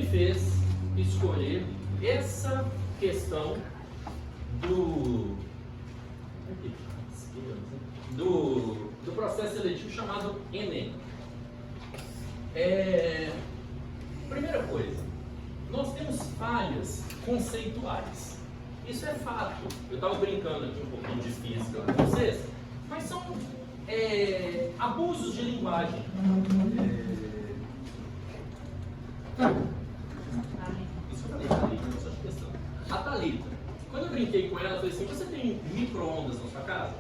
fez escolher essa questão do processo seletivo chamado Enem? Primeira coisa, nós temos falhas conceituais. Isso é fato. Eu estava brincando aqui um pouquinho de física com vocês, mas são abusos de linguagem. Isso eu falei, Thalita, não só de questão. A Thalita, quando eu brinquei com ela, eu falei assim: você tem micro-ondas na sua casa?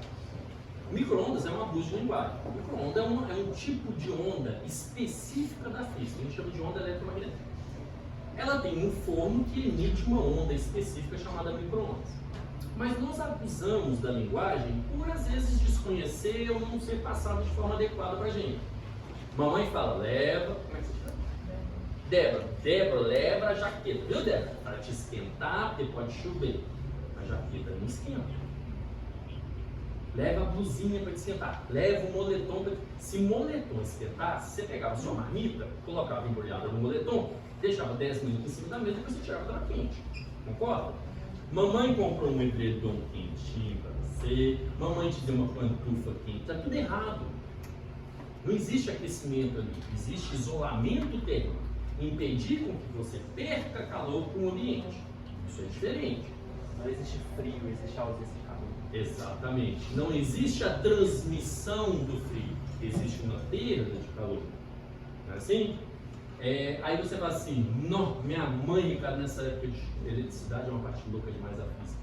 Micro-ondas é um abuso de linguagem. Micro-onda é um tipo de onda específica da física, a gente chama de onda eletromagnética. Ela tem um forno que emite uma onda específica chamada micro-ondas. Mas nós abusamos da linguagem por, às vezes, desconhecer ou não ser passado de forma adequada para a gente. Mamãe fala, leva... Como é que você chama? Débora, leva a jaqueta. Viu, Débora? Para te esquentar, porque pode chover. A jaqueta não esquenta. Leva a blusinha para te esquentar. Leva o moletom para... Se o moletom esquentasse, você pegava a sua marmita, colocava embrulhada no moletom, deixava 10 minutos em cima da mesa e depois você tirava ela quente. Concorda? Mamãe comprou um edredom quentinho para você. Mamãe te deu uma pantufa quente. Está tudo errado. Não existe aquecimento ali. Existe isolamento térmico. Impedir com que você perca calor com o ambiente. Isso é diferente. Não existe frio, existe ausência de calor. Exatamente. Não existe a transmissão do frio. Existe uma perda de calor. Não é assim? Aí você fala assim, não, minha mãe, cara, nessa época de eletricidade é uma parte louca demais da física.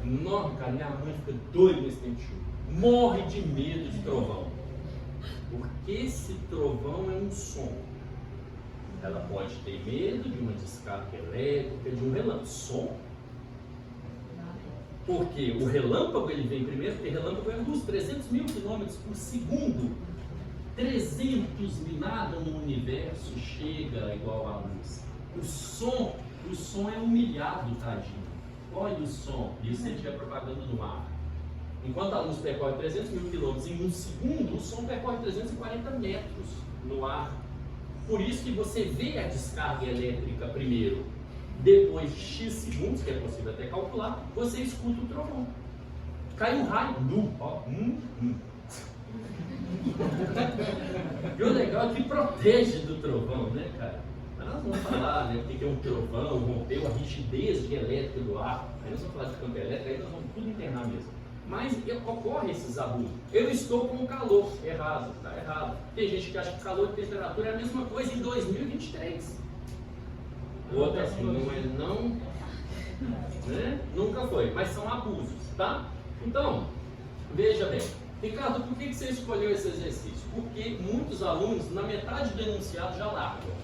Não, cara, minha mãe fica doida nesse tempo de chuva. Morre de medo de trovão. Porque esse trovão é um som. Ela pode ter medo de uma descarga elétrica, de um relâmpago. Som. Porque o relâmpago ele vem primeiro, porque relâmpago é luz, 300 mil quilômetros por segundo. 300 mil, nada no universo chega igual à luz. O som é humilhado, tadinho. Olha o som, isso se estiver propagando no ar. Enquanto a luz percorre 300 mil quilômetros em um segundo, o som percorre 340 metros no ar. Por isso que você vê a descarga elétrica primeiro. Depois de X segundos, que é possível até calcular, você escuta o trovão. Cai um raio, E o legal é que protege do trovão, né, cara? Mas nós vamos falar, né, o que é um trovão, rompeu a rigidez elétrica do ar. Aí nós vamos falar de campo elétrico, aí nós vamos tudo internar mesmo. Mas ocorre esses abusos. Eu estou com calor, errado, tá errado. Tem gente que acha que calor e temperatura é a mesma coisa em 2023. Outra assim, não, né? Nunca foi, mas são abusos, tá? Então, veja bem, Ricardo, por que você escolheu esse exercício? Porque muitos alunos, na metade do enunciado, já largam.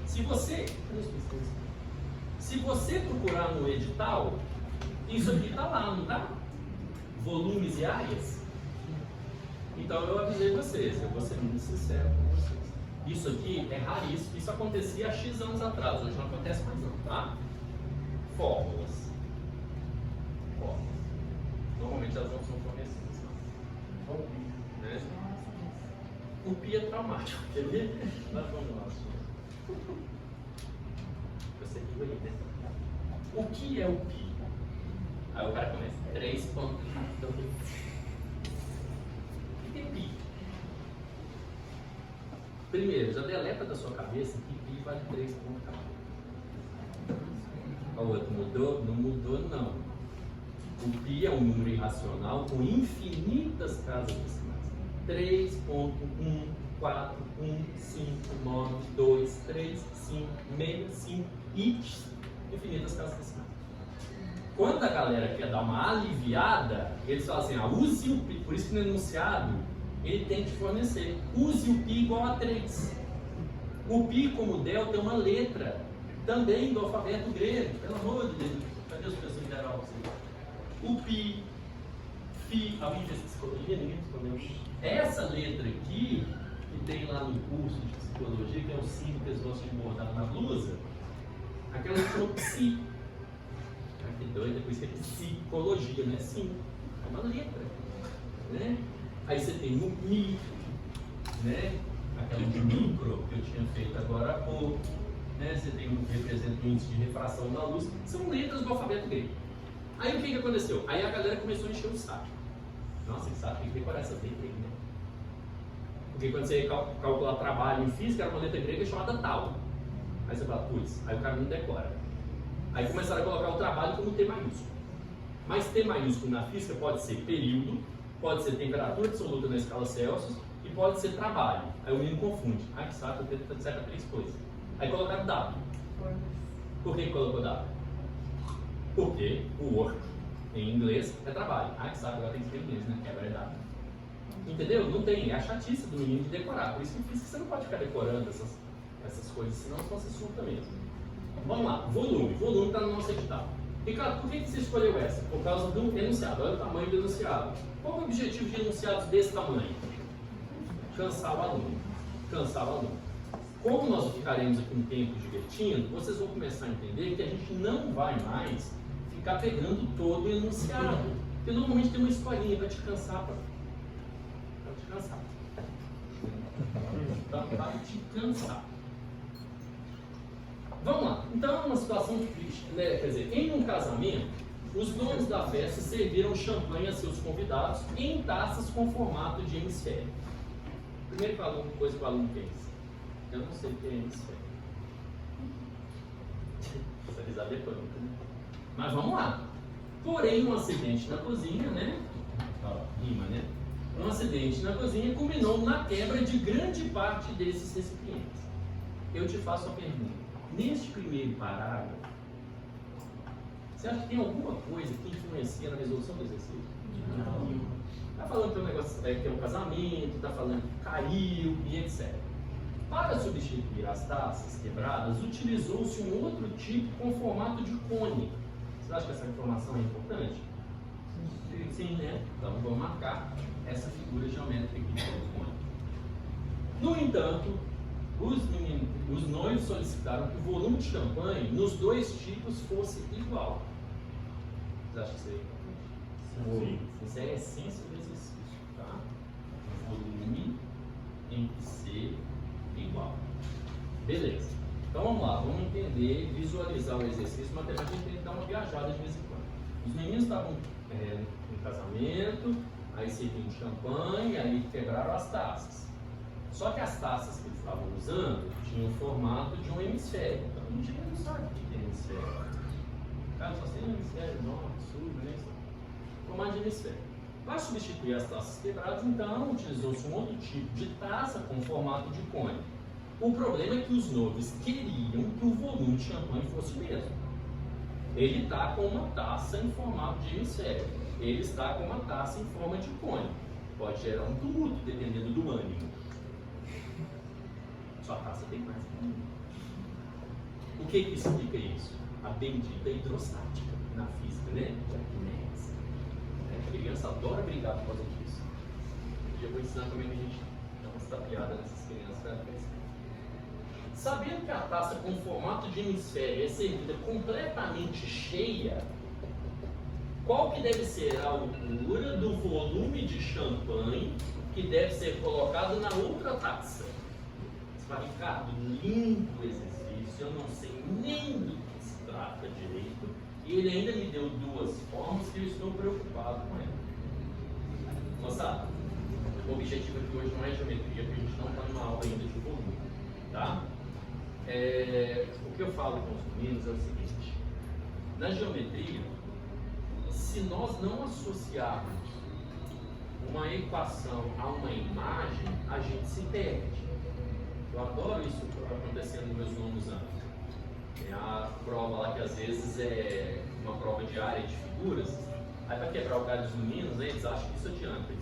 Se você procurar no edital, isso aqui está lá, não está? Volumes e áreas. Então eu avisei vocês, eu vou ser muito sincero com vocês. Isso aqui é raríssimo, isso acontecia há X anos atrás, hoje não acontece mais não, tá? Fórmulas. Normalmente elas não são fornecidas, não. Né? O pi é traumático, quer ver? Nós vamos lá, você viu aí, né? O que é o pi? Aí o cara começa, 3 pontos. O que é pi? Primeiro, já deleta da sua cabeça que pi vale 3 pontos. O outro mudou? Não mudou, não. O pi é um número irracional com infinitas casas decimais. 3.141559235 e infinitas casas decimais. Quando a galera quer dar uma aliviada, eles falam assim, use o pi, por isso que no enunciado ele tem que fornecer, use o pi igual a 3. O pi como delta é uma letra, também do alfabeto grego, pelo amor de Deus, cadê os professores de geral? O pi, fi, alguém fez psicologia? Ninguém respondeu. Essa letra aqui, que tem lá no curso de psicologia, que é o símbolo que eles gostam de bordar na blusa, aquela que chama psi. Que doido, por isso que é psicologia, né? Sim, é uma letra, né? Aí você tem o mi, né? aquela de micro que eu tinha feito agora há pouco, né? Você tem um representa o índice de refração da luz, são letras do alfabeto grego. Aí o que aconteceu? Aí a galera começou a encher o saco. Nossa, que saco, tem que decorar essas letras aí, né? Porque quando você calcular trabalho em física, era uma letra grega chamada tau. Aí você fala, putz, aí o cara não decora. Aí começaram a colocar o trabalho como T maiúsculo. Mas T maiúsculo na física pode ser período, pode ser temperatura absoluta na escala Celsius e pode ser trabalho. Aí o menino confunde. Ah, que saco, eu tenho que separar 3 coisas. Aí colocaram W. Por que colocou W? Porque o work em inglês é trabalho. Ah, que saco, agora tem que ser em inglês, né? Que agora é W. Entendeu? Não tem. É a chatice do menino de decorar. Por isso que em física você não pode ficar decorando essas coisas, senão você surta mesmo. Vamos lá. Volume. Volume está no nosso edital. Ricardo, por que você escolheu essa? Por causa do enunciado. Olha o tamanho do enunciado. Qual é o objetivo de enunciados desse tamanho? Cansar o aluno. Cansar o aluno. Como nós ficaremos aqui um tempo divertindo, vocês vão começar a entender que a gente não vai mais ficar pegando todo o enunciado. Porque normalmente tem uma historinha para te cansar, para te cansar. Para te cansar. Vamos lá. Então é uma situação difícil, né? Quer dizer, em um casamento, os donos da festa serviram champanhe a seus convidados em taças com formato de hemisfério. Primeiro coisa que o aluno pensa. Eu não sei o que é hemisfério. Essa risada é pânica, né? Mas vamos lá. Porém, um acidente na cozinha, né? Rima, né? Um acidente na cozinha culminou na quebra de grande parte desses recipientes. Eu te faço a pergunta. Neste primeiro parágrafo, você acha que tem alguma coisa que influencia na resolução do exercício? Não. Está falando que o negócio que é um casamento, está falando que caiu e etc. Para substituir as taças quebradas, utilizou-se um outro tipo com formato de cone. Você acha que essa informação é importante? Sim, né? Então vamos marcar essa figura geométrica aqui do cone. No entanto, os noivos solicitaram que o volume de champanhe nos dois tipos fosse igual. Vocês acham que isso é importante? Sim. Isso é a essência do exercício, tá? O volume tem que ser igual. Beleza. Então vamos lá, vamos entender, visualizar o exercício, mas a gente tem que dar uma viajada de vez em quando. Os meninos estavam em casamento, aí serviam champanhe, aí quebraram as taças. Só que as taças que eles estavam usando tinham o formato de um hemisfério. Então a gente não sabe o que é hemisfério. Cara, só tem hemisfério norte, sul, né? Formato de hemisfério. Para substituir as taças quebradas, então, utilizou-se um outro tipo de taça com formato de cone. O problema é que os noivos queriam que o volume de champanhe fosse o mesmo. Ele está com uma taça em formato de hemisfério. Ele está com uma taça em forma de cone. Pode gerar um tumulto, dependendo do ânimo. Sua taça tem mais ânimo. O que explica isso? A bendita hidrostática na física, né? A criança adora brigar por causa disso. Eu vou ensinar também a gente dar uma estapeada nessas crianças para crescer. Sabendo que a taça com formato de hemisfério é servida completamente cheia, qual que deve ser a altura do volume de champanhe que deve ser colocado na outra taça? Você fala, Ricardo, lindo exercício, eu não sei nem do que se trata direito, e ele ainda me deu duas formas que eu estou preocupado com ela. Moçada, o objetivo aqui hoje não é geometria, porque a gente não está numa aula ainda de volume, tá? O que eu falo com os meninos é o seguinte: na geometria, se nós não associarmos uma equação a uma imagem, a gente se perde. Eu adoro isso acontecendo nos meus longos anos. Tem a prova lá que às vezes é uma prova de área de figuras, aí para quebrar o galho dos meninos, né, eles acham que isso adianta.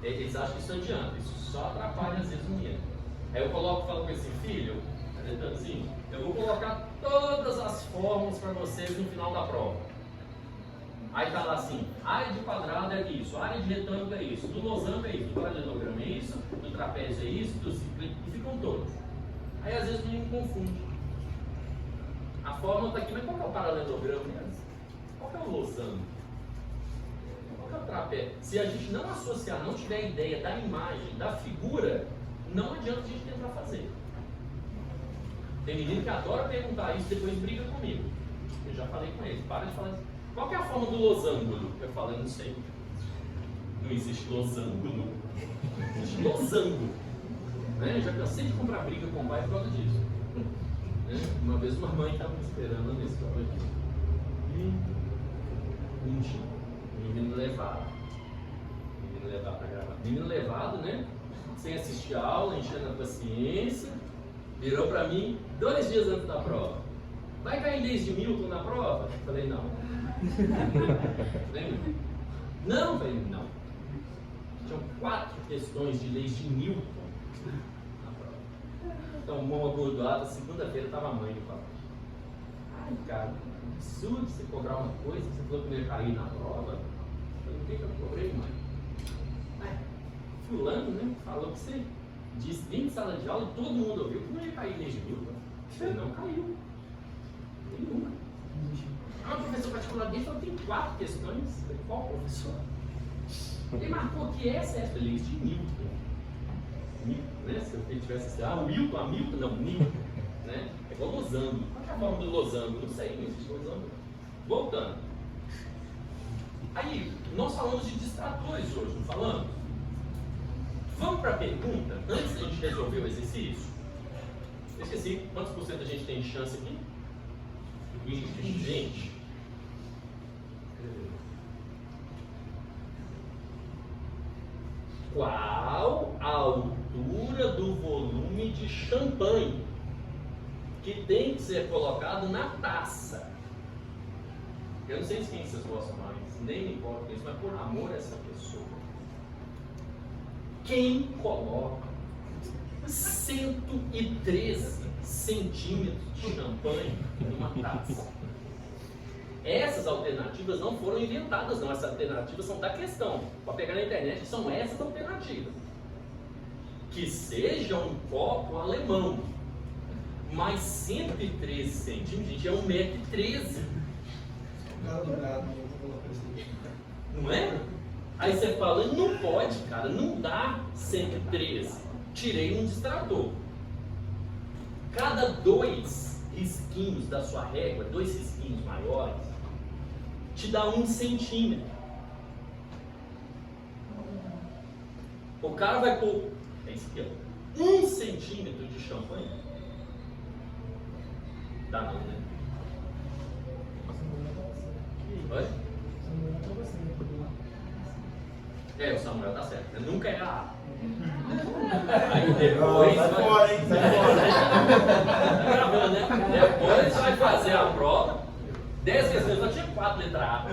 Eles acham que isso adianta, isso só atrapalha às vezes o menino. Aí eu falo com esse filho, assim, eu vou colocar todas as fórmulas para vocês no final da prova. Aí tá lá assim, área de quadrado é isso, área de retângulo é isso, do losango é isso, do paralelogramo é isso, do trapézio é isso, do ciclo, e ficam todas. Aí às vezes o menino confunde. A fórmula está aqui, mas qual que é o paralelogramo mesmo? Qual que é o losango? Qual que é o trapézio? Se a gente não associar, não tiver ideia da imagem, da figura, não adianta a gente tentar fazer. Tem menino que adora perguntar isso e depois briga comigo. Eu já falei com ele, para de falar isso. Qual que é a forma do losango? Eu falo, eu não sei. Não existe losango, não. Existe losango. Né? Eu já cansei de comprar briga com o pai por causa disso. Né? Uma vez uma mãe estava me esperando nesse carro aqui. E menino levado. Menino levado para gravar. Menino levado, né? Sem assistir a aula, enchendo a paciência. Virou para mim 2 dias antes da prova. Vai cair leis de Milton na prova? Eu falei, não. Não, falei, não. Tinham 4 questões de leis de Newton na prova. Então, uma gordoada, segunda-feira estava a mãe no papai. Ai, cara, absurdo você cobrar uma coisa, você falou que não ia cair na prova. Eu falei, o que eu cobrei, mãe? Ai, fulano, né, falou que você disse dentro de sala de aula e todo mundo ouviu que não ia cair leis de Newton. Ele não caiu. Nenhuma. Ah, o professor particular dele falou que tem 4 questões. Eu falei, qual professor? Ele marcou que essa é a leis de Newton. Newton, né? Se eu tivesse assim, o Milton, a Milton, não, Newton. Né? É igual losango. Qual é a forma do losango? Não sei, não existe losango. Voltando. Aí, nós falamos de distratores hoje, não falamos? Vamos para a pergunta, antes de a gente resolver o exercício. Eu esqueci, quantos por cento a gente tem de chance aqui? 20, gente. Qual a altura do volume de champanhe que tem que ser colocado na taça? Eu não sei se quem vocês gostam mais, nem me importa isso, mas por amor a essa pessoa. Quem coloca 113 centímetros de champanhe numa taça? Essas alternativas não foram inventadas, não. Essas alternativas são da questão. Para pegar na internet, são essas alternativas. Que seja um copo alemão, mais 113 centímetros, gente, é 1,13 m. Não é? Aí você fala, não pode, cara, não dá 113. Tirei um distrator. Cada 2 risquinhos da sua régua, 2 risquinhos maiores, te dá 1 centímetro. O cara vai pôr, é isso aqui, ó, 1 centímetro de champanhe. Dá não, né? Oi? É, o Samuel tá certo. Nunca é a. Aí depois. Sai fora, hein? Sai fora. Tá gravando, né? Depois vai fazer a prova. 10 vezes só tinha 4 letras A.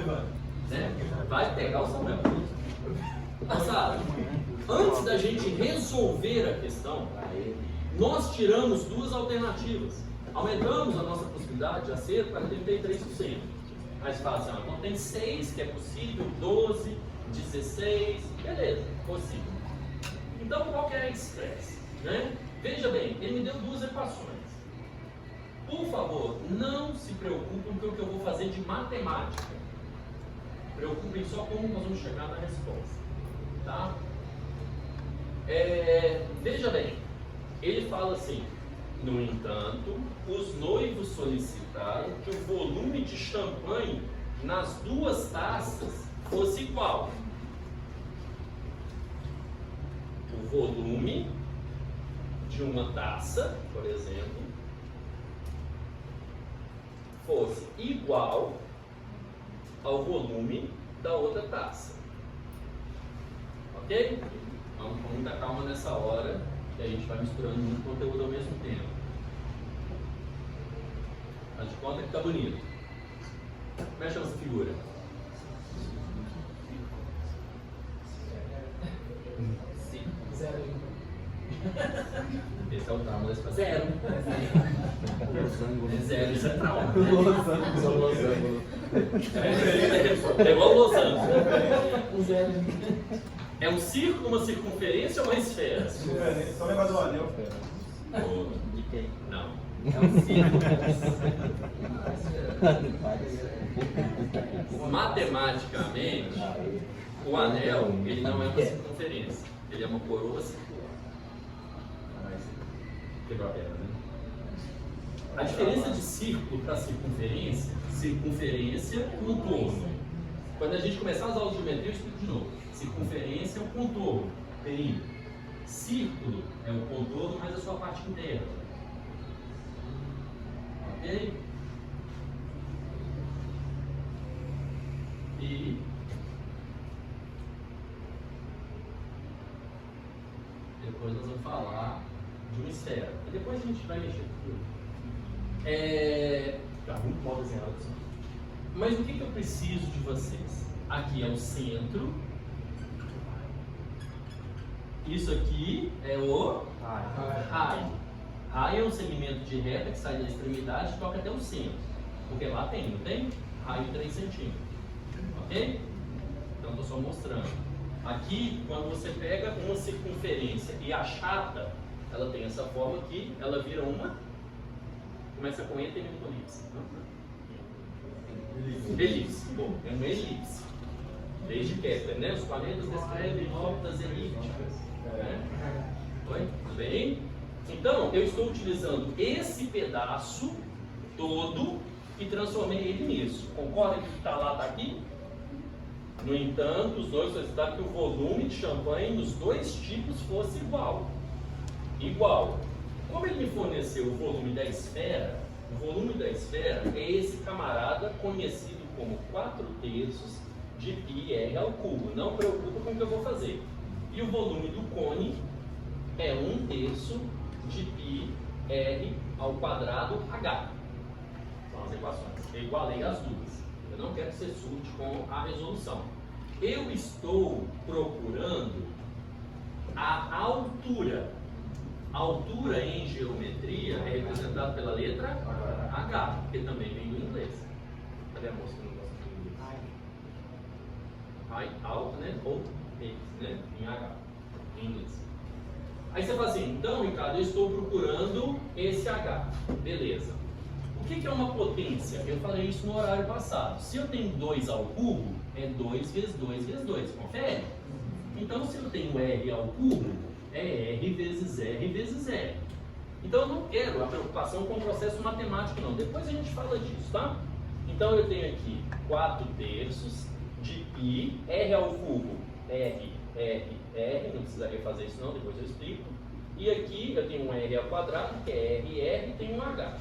Né? Vai pegar o Samuel. Passado. Antes da gente resolver a questão, nós tiramos 2 alternativas. Aumentamos a nossa possibilidade a ser para 33%. Mais fácil, então tem 6 que é possível, 12, 16, beleza, possível. Então qual que é a express? Né? Veja bem, ele me deu 2 equações. Por favor, não se preocupem com o que eu vou fazer de matemática. Preocupem só como nós vamos chegar na resposta. Tá? Veja bem, ele fala assim: no entanto, os noivos solicitaram que o volume de champanhe nas 2 taças fosse igual. O volume de uma taça, por exemplo, fosse igual ao volume da outra taça. Ok? Vamos com muita calma nessa hora, que a gente vai misturando muito conteúdo ao mesmo tempo. Faz de conta que tá bonito. Como é que chama essa figura? Esse é o trauma da espaço. 0. É 0, isso é trauma. É igual o losango. É um círculo, uma circunferência ou uma esfera? Só lembrar do anel. De quem? Não. É um círculo. Matematicamente, o anel ele não é uma circunferência, ele é uma coroa circular. Quebrou a perna, né? A diferença de círculo para circunferência, circunferência é contorno. Quando a gente começar as aulas de geometria, eu explico de novo. Circunferência é um contorno, perímetro. Círculo é o contorno, mas a sua parte interna. Ok? E depois nós vamos falar de uma esfera. E depois a gente vai mexer com tudo. Tá muito mal desenhado assim. Mas o que eu preciso de vocês? Aqui é o centro. Isso aqui é o raio. Raio é um segmento de reta que sai da extremidade e toca até o centro. Porque lá tem, não tem? Raio 3 centímetros. Ok? Então estou só mostrando. Aqui, quando você pega uma circunferência e achata, ela tem essa forma aqui, ela vira uma. Começa com E e termina com elipse. Elipse. Bom, é uma elipse. Desde Kepler, né? Os planetas descrevem órbitas elípticas. Né? Oi? Tudo bem? Então, eu estou utilizando esse pedaço todo e transformei ele nisso. Concorda que o que está lá está aqui? No entanto, os dois solicitaram que o volume de champanhe nos dois tipos fosse igual. Igual. Como ele me forneceu o volume da esfera, o volume da esfera é esse camarada conhecido como 4/3 de πr ao cubo. Não preocupa com o que eu vou fazer. E o volume do cone é 1/3 de πr ao quadrado h. São as equações. Eu igualei as duas. Eu não quero que você surte com a resolução. Eu estou procurando a altura. A altura em geometria é representada pela letra H, que também vem do inglês. Cadê a moça que não gosta do inglês? Height, alto, né? Ou H, né? Em H, em inglês. Aí você fala assim, então, Ricardo, eu estou procurando esse H. Beleza. O que é uma potência? Eu falei isso no horário passado. Se eu tenho 2 ao cubo, é 2 vezes 2 vezes 2. Confere? Então, se eu tenho R ao cubo, é R vezes R vezes R. Então eu não quero a preocupação com o processo matemático não. Depois a gente fala disso, tá? Então eu tenho aqui 4/3 de π, R ao cubo, R, não precisaria fazer isso não, depois eu explico. E aqui eu tenho um R ao quadrado, que é R, e tenho um H.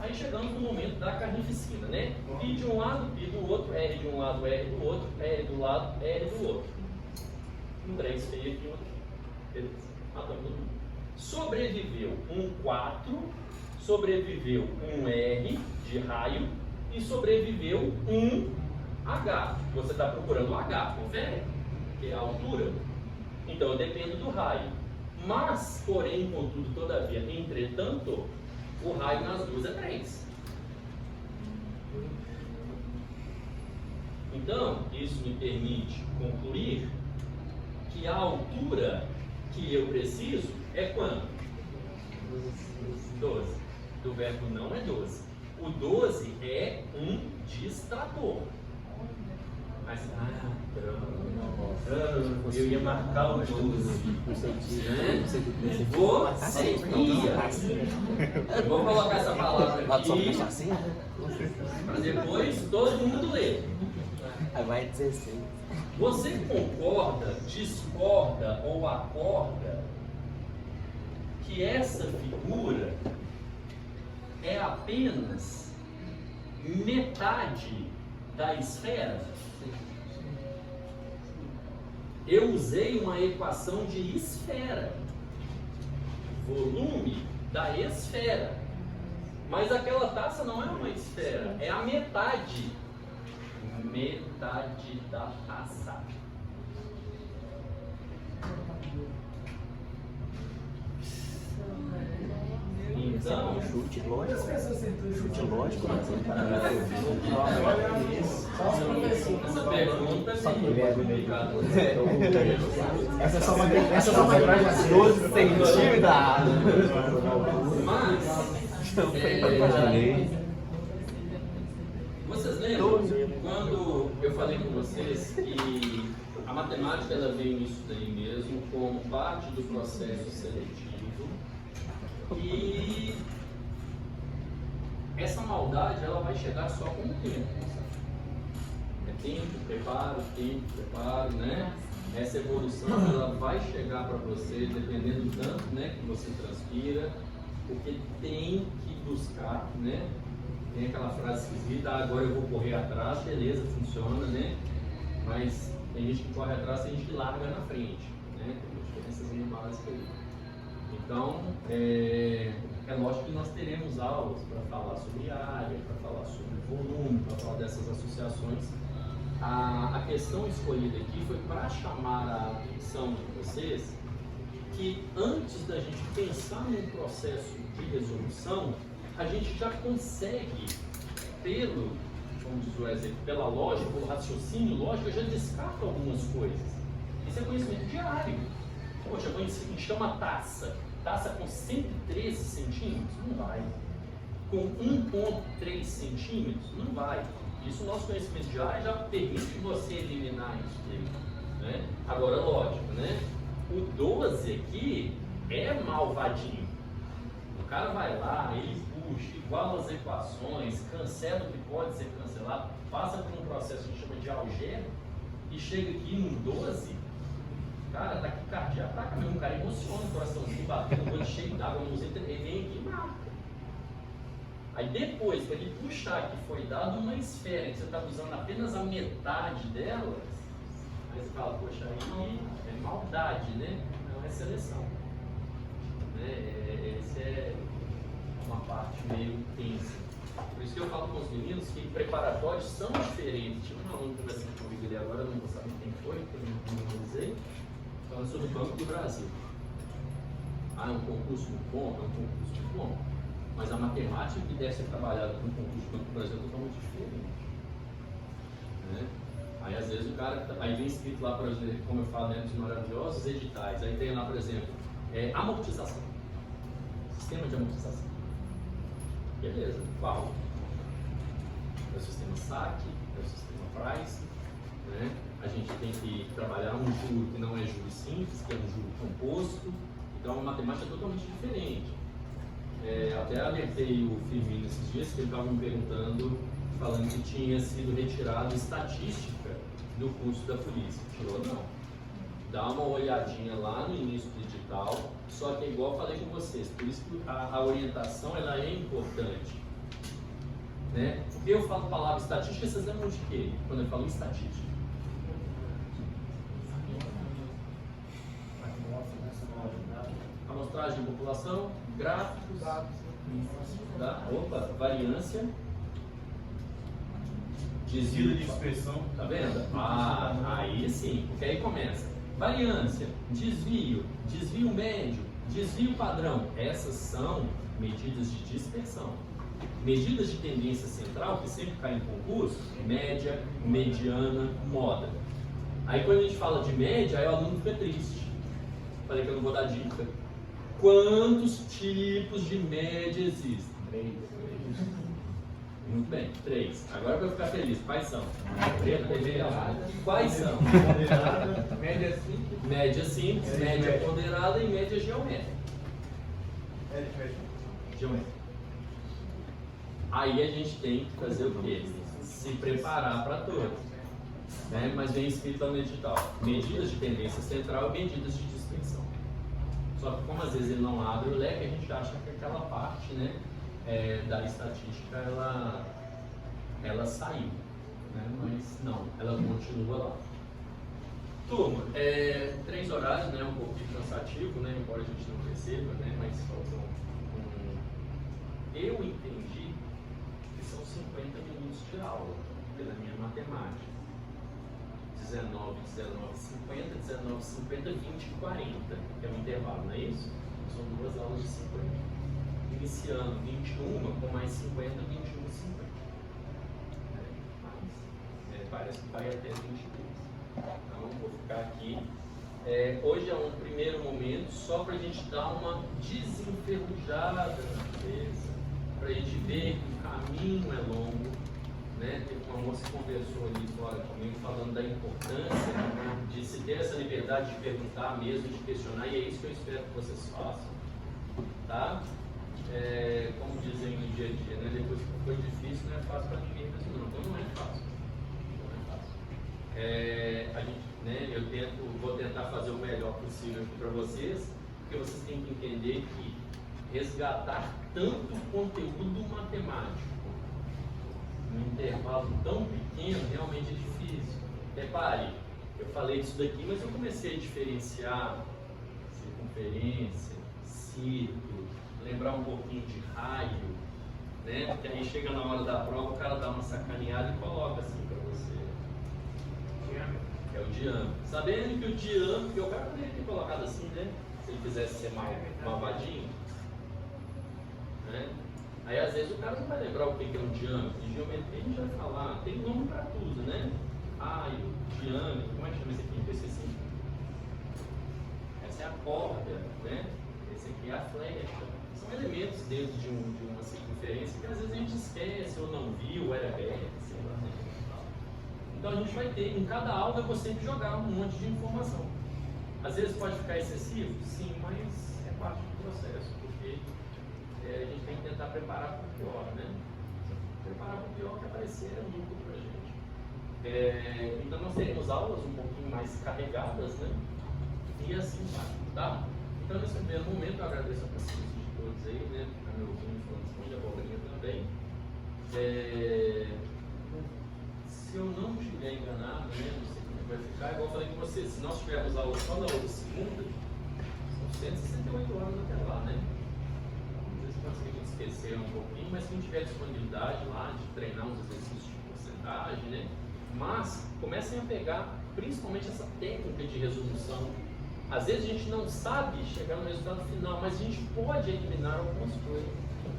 Aí chegamos no momento da carnificina, né? π de um lado, π do outro, R de um lado, R do outro, R do lado, R do outro. Um 3 feio aqui, outro. Beleza. Matamos todo mundo. Sobreviveu um 4, sobreviveu um R de raio e sobreviveu um H. Você está procurando H, confere? Que é a altura. Então eu dependo do raio. Mas, porém, contudo, todavia, entretanto, o raio nas duas é 3. Então, isso me permite concluir que a altura que eu preciso é quanto? 12. Do verbo não é 12. O 12 é um distrator. Mas, eu ia marcar o 12. Você ia. Eu vou colocar essa palavra aqui para depois todo mundo ler. Vai 16. Você concorda, discorda ou acorda que essa figura é apenas metade da esfera? Eu usei uma equação de esfera, volume da esfera, mas aquela taça não é uma esfera, é a metade da taça. Então, Chute lógico, essa pergunta é complicada. Essa é só uma grade 12 centímetros da água. Vocês lembram quando eu falei com vocês que a matemática ela veio nisso daí mesmo como parte do processo seletivo E essa maldade, ela vai chegar só com o tempo. É tempo, preparo, né? Essa evolução, ela vai chegar para você, dependendo do tanto, né, que você transpira, porque tem que buscar, né? Tem aquela frase esquisita, agora eu vou correr atrás, beleza, funciona, né? Mas tem gente que corre atrás, tem gente que larga na frente, né? Tem diferenças básicas aí. Então, é lógico que nós teremos aulas para falar sobre área, para falar sobre volume, para falar dessas associações. A questão escolhida aqui foi para chamar a atenção de vocês que antes da gente pensar num processo de resolução, a gente já consegue, como diz o Wesley, pela lógica, pelo raciocínio lógico, já descarta algumas coisas. Isso é conhecimento diário. Poxa, vou encher uma taça com 113 centímetros? Não vai. Com 1,3 centímetros? Não vai. Isso, o nosso conhecimento diário já permite você eliminar isso daí, né? Agora, lógico, né? O 12 aqui é malvadinho. O cara vai lá, ele puxa, iguala as equações, cancela o que pode ser cancelado, passa por um processo que a gente chama de algema e chega aqui no 12, cara, taquicardia ataca mesmo, o cara emociona o coraçãozinho, batendo, o olho cheio d'água, ele vem aqui e marca. Aí depois, para ele puxar que foi dado uma esfera, que você está usando apenas a metade dela, aí você fala, poxa, aí é maldade, né? Não é seleção. Né? Essa é uma parte meio tensa. Por isso que eu falo com os meninos que preparatórios são diferentes. Tinha um aluno conversando comigo ali agora, não vou saber quem foi, porque eu não analisei, falando sobre o Banco do Brasil. É um concurso muito bom, é um concurso muito bom. Mas a matemática que deve ser trabalhada no concurso do Banco do Brasil é totalmente diferente. Né? Aí às vezes o cara, aí vem escrito lá, por exemplo, como eu falo, né, dos maravilhosos editais, aí tem lá, por exemplo, amortização. Sistema de amortização. Beleza, qual? É o sistema SAC, é o sistema Price, né? A gente tem que trabalhar um juro que não é juro simples, que é um juro composto, então a matemática é totalmente diferente. Até alertei o Firmino esses dias, que ele estava me perguntando, falando que tinha sido retirado estatística do curso da polícia. Tirou não. Dá uma olhadinha lá no início do edital, só que é igual eu falei com vocês, por isso que a orientação ela é importante. Né? Porque eu falo a palavra estatística, vocês lembram de quê? Quando eu falo estatística? Amostragem de população, gráficos, variância, desvio de dispersão. Tá vendo? Aí sim, porque aí começa. Variância, desvio médio, desvio padrão. Essas são medidas de dispersão. Medidas de tendência central, que sempre cai em concurso, média, mediana, moda. Aí quando a gente fala de média, aí o aluno fica triste. Falei que eu não vou dar dica. Quantos tipos de média existem? 3. Muito bem, 3. Agora eu vou ficar feliz. Quais são? Quais são? Média simples. Média simples, média ponderada e média geométrica. Geométrica. Aí a gente tem que fazer o quê? Se preparar para todos. Né? Mas vem escrito lá no edital: medidas de tendência central e medidas de dispersão. Só que como às vezes ele não abre o leque, a gente acha que aquela parte, né, da estatística ela saiu, né? Mas não, ela continua lá. Turma, 3 horários, né, um pouquinho cansativo, né, embora a gente não perceba, né, mas faltam eu entendi que são 50 minutos de aula, pela minha matemática. 19, 50, 19, 50, 20 e 40, que é o intervalo, não é isso? São 2 aulas de 50. Iniciando 21 com mais 50, 21 e 50. Mas parece que vai até 23. Então vou ficar aqui. Hoje é um primeiro momento só para a gente dar uma desenferrujada na cabeça, para a gente ver que o caminho é longo. Né? Uma moça que conversou ali fora comigo falando da importância, né, de se ter essa liberdade de perguntar mesmo, de questionar, e é isso que eu espero que vocês façam. tá? Como dizem no dia a dia, né? Depois que foi difícil, não é fácil para ninguém mesmo, não. Então não é fácil. Não é fácil. A gente, né, vou tentar fazer o melhor possível aqui para vocês, porque vocês têm que entender que resgatar tanto conteúdo matemático num intervalo tão pequeno realmente é difícil. Repare, eu falei disso daqui, mas eu comecei a diferenciar circunferência, círculo, lembrar um pouquinho de raio, né? Porque aí chega na hora da prova, o cara dá uma sacaneada e coloca assim para você. É o diâmetro. Sabendo que o diâmetro, que o cara poderia ter colocado assim, né? Se ele quisesse ser malvadinho. Né? Aí às vezes o cara não vai lembrar o que é um diâmetro. Em geometria a gente vai falar, tem nome para tudo, né? Raio, diâmetro, como é que chama esse aqui? Esse assim. Essa é a corda, né? Esse aqui é a flecha. São elementos dentro de uma circunferência que às vezes a gente esquece, ou não viu, ou era reto, sei lá. Então a gente vai ter, em cada aula eu vou sempre jogar um monte de informação. Às vezes pode ficar excessivo? Sim, mas é parte do processo, porque a gente tem que tentar preparar para o pior, né? Preparar para o pior que aparecer é muito para a gente. Então nós teremos aulas um pouquinho mais carregadas, né? E assim vai, tá? Então nesse primeiro momento eu agradeço a paciência de todos aí, né? A meu filho falando de abobrinha também. Se eu não estiver enganado, né? Não sei como é que vai ficar, igual eu falei com vocês, se nós tivermos aula só na outra segunda, são 168 horas até lá, né? Pode ser que a gente esquecer um pouquinho, mas quem tiver disponibilidade lá de treinar uns exercícios de porcentagem, né? Mas comecem a pegar principalmente essa técnica de resolução. Às vezes a gente não sabe chegar no resultado final, mas a gente pode eliminar algumas coisas.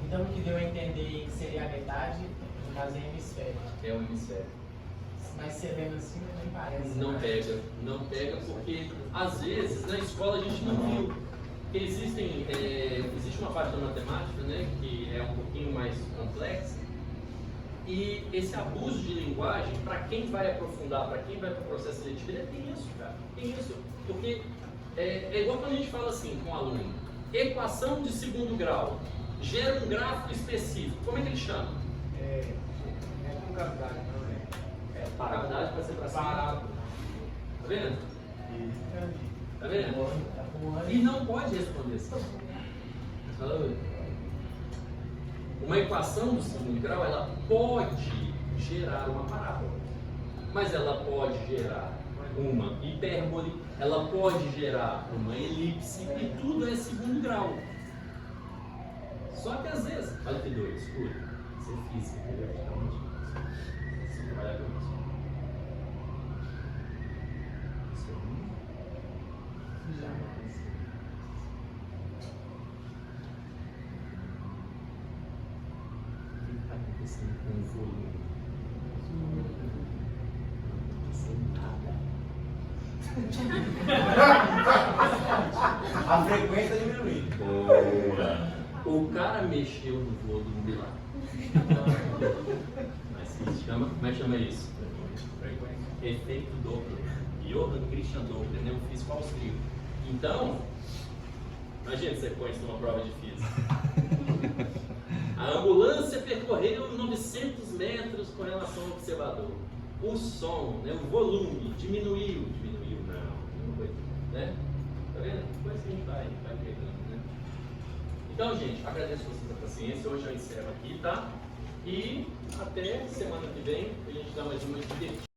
Então o que deu a entender que seria a metade, no caso é hemisfério. É o hemisfério. Mas você vendo assim nem parece. Não pega porque às vezes na escola a gente não viu. Porque existe uma parte da matemática, né, que é um pouquinho mais complexa, e esse abuso de linguagem, para quem vai aprofundar, para quem vai para o processo seletivo, ele é tenso, cara, tenso, porque é igual quando a gente fala assim com o aluno, equação de segundo grau, gera um gráfico específico, como é que ele chama? É concavidade, não é? Cavidade para ser para cima. Parado. Tá vendo? Tá vendo? E não pode responder assim. Uma equação do segundo grau, ela pode gerar uma parábola, mas ela pode gerar uma hipérbole, ela pode gerar uma elipse, e tudo é segundo grau. Só que às vezes, olha que doido, escuro, isso é física, entendeu? Você trabalhar com isso. Com o volume. A frequência diminuiu. O cara mexeu no volume lá. Mas se chama, como é que chama isso? Efeito Doppler. Johann Christian Doppler, né? Um físico austríaco. Então, imagina se você põe isso numa prova de física. A ambulância percorreu 900 metros com relação ao observador. O som, né, o volume diminuiu, não foi, né? Tá vendo? Depois que a gente vai pegando, né? Então, gente, agradeço vocês a paciência. Hoje eu encerro aqui, tá? E até semana que vem, a gente dá mais uma divertida.